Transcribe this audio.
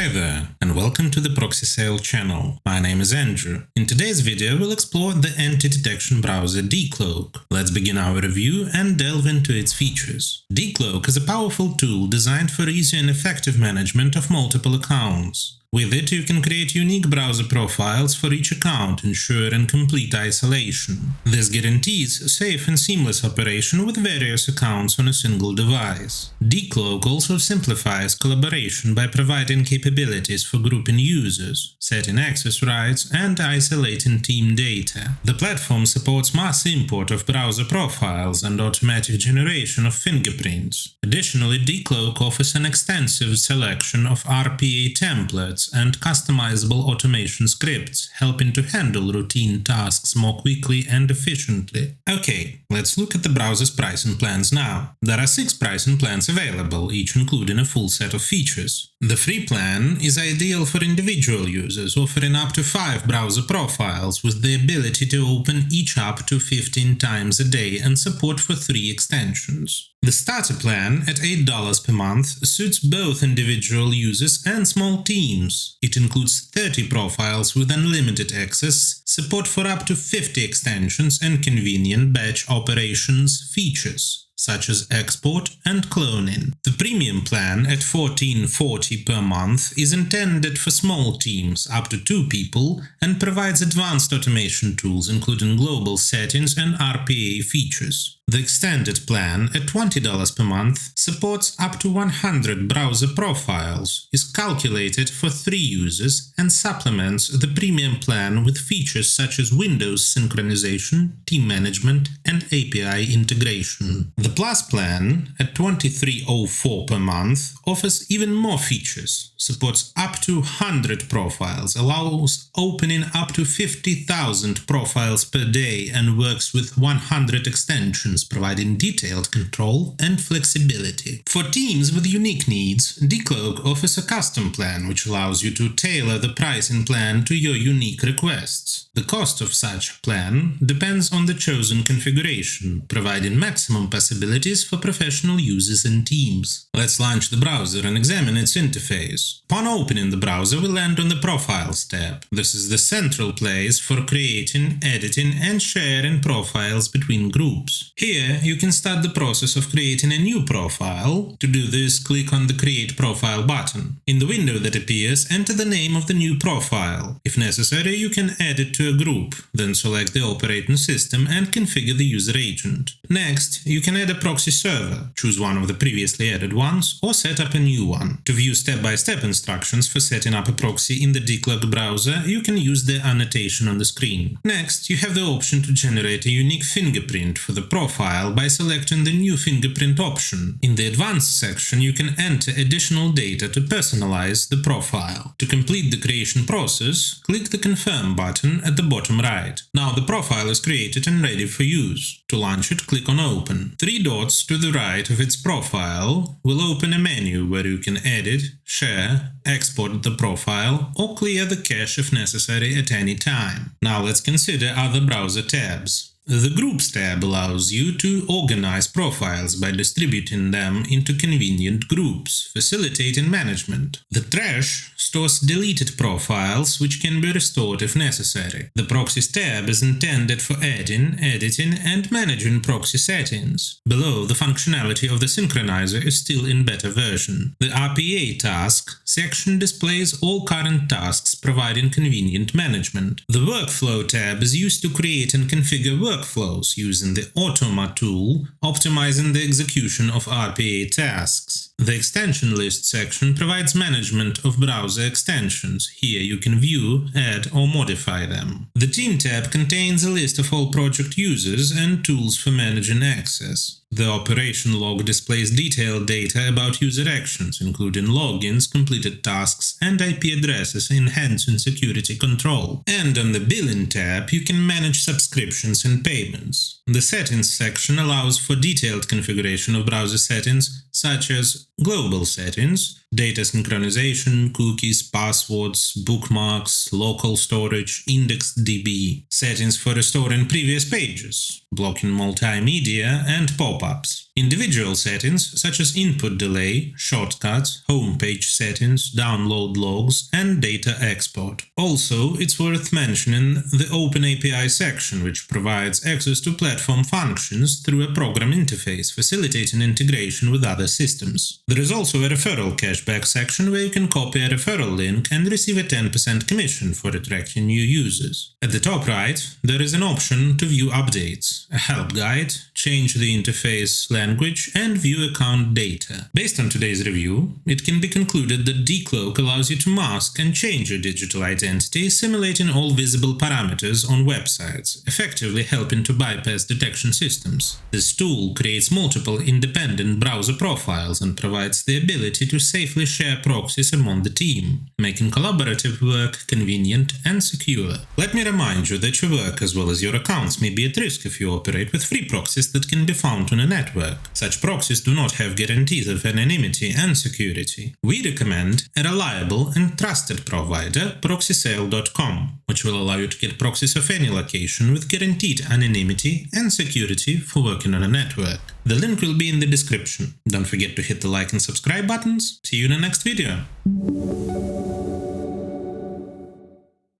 Hi there, and welcome to the Proxy Sale channel. My name is Andrew. In today's video, we'll explore the anti-detection browser DICloak. Let's begin our review and delve into its features. DICloak is a powerful tool designed for easy and effective management of multiple accounts. With it, you can create unique browser profiles for each account, ensuring complete isolation. This guarantees safe and seamless operation with various accounts on a single device. DICloak also simplifies collaboration by providing capabilities for grouping users, setting access rights, and isolating team data. The platform supports mass import of browser profiles and automatic generation of fingerprints. Additionally, DICloak offers an extensive selection of RPA templates and customizable automation scripts, helping to handle routine tasks more quickly and efficiently. Okay, let's look at the browser's pricing plans now. There are 6 pricing plans available, each including a full set of features. The free plan is ideal for individual users, offering up to 5 browser profiles with the ability to open each up to 15 times a day and support for 3 extensions. The starter plan at $8 per month suits both individual users and small teams. It includes 30 profiles with unlimited access, support for up to 50 extensions, and convenient batch operations features, such as export and cloning. The premium plan at $14.40 per month is intended for small teams up to 2 people and provides advanced automation tools including global settings and RPA features. The extended plan at $20 per month supports up to 100 browser profiles, is calculated for 3 users, and supplements the premium plan with features such as Windows synchronization, team management, and API integration. The Plus plan at $23.04 per month offers even more features, supports up to 100 profiles, allows opening up to 50,000 profiles per day, and works with 100 extensions, providing detailed control and flexibility. For teams with unique needs, DICloak offers a custom plan which allows you to tailor the pricing plan to your unique requests. The cost of such plan depends on the chosen configuration, providing maximum possibilities for professional users and teams. Let's launch the browser and examine its interface. Upon opening the browser, we land on the Profiles tab. This is the central place for creating, editing, and sharing profiles between groups. Here, you can start the process of creating a new profile. To do this, click on the Create Profile button. In the window that appears, enter the name of the new profile. If necessary, you can add it to a group, then select the operating system and configure the user agent. Next, you can add a proxy server, choose one of the previously added ones, or set up a new one. To view step-by-step instructions for setting up a proxy in the DICloak browser, you can use the annotation on the screen. Next, you have the option to generate a unique fingerprint for the profile by selecting the New Fingerprint option. In the Advanced section, you can enter additional data to personalize the profile. To complete the creation process, click the Confirm button at the bottom right. Now the profile is created and ready for use. To launch it, click on Open. 3 dots to the right of its profile will open a menu where you can edit, share, export the profile, or clear the cache if necessary at any time. Now let's consider other browser tabs. The Groups tab allows you to organize profiles by distributing them into convenient groups, facilitating management. The Trash stores deleted profiles which can be restored if necessary. The Proxies tab is intended for adding, editing, and managing proxy settings. Below, the functionality of the Synchronizer is still in beta version. The RPA Task section displays all current tasks, providing convenient management. The Workflow tab is used to create and configure workflows using the Automa tool, optimizing the execution of RPA tasks. The Extension List section provides management of browser extensions. Here you can view, add, or modify them. The Team tab contains a list of all project users and tools for managing access. The Operation log displays detailed data about user actions, including logins, completed tasks, and IP addresses, enhancing security control. And on the Billing tab, you can manage subscriptions and payments. The Settings section allows for detailed configuration of browser settings, such as global settings, data synchronization, cookies, passwords, bookmarks, local storage, IndexedDB, settings for restoring previous pages, blocking multimedia, and pop-ups. Individual settings such as input delay, shortcuts, homepage settings, download logs, and data export. Also, it's worth mentioning the OpenAPI section, which provides access to platform functions through a program interface, facilitating integration with other systems. There is also a referral cashback section where you can copy a referral link and receive a 10% commission for attracting new users. At the top right, there is an option to view updates, a help guide, change the interface language, and view account data. Based on today's review, it can be concluded that DICloak allows you to mask and change your digital identity, simulating all visible parameters on websites, effectively helping to bypass detection systems. This tool creates multiple independent browser profiles and provides the ability to safely share proxies among the team, making collaborative work convenient and secure. Let me remind you that your work as well as your accounts may be at risk if you operate with free proxies that can be found on a network. Such proxies do not have guarantees of anonymity and security. We recommend a reliable and trusted provider, Proxysale.com, which will allow you to get proxies of any location with guaranteed anonymity and security for working on a network. The link will be in the description. Don't forget to hit the like and subscribe buttons. See you in the next video.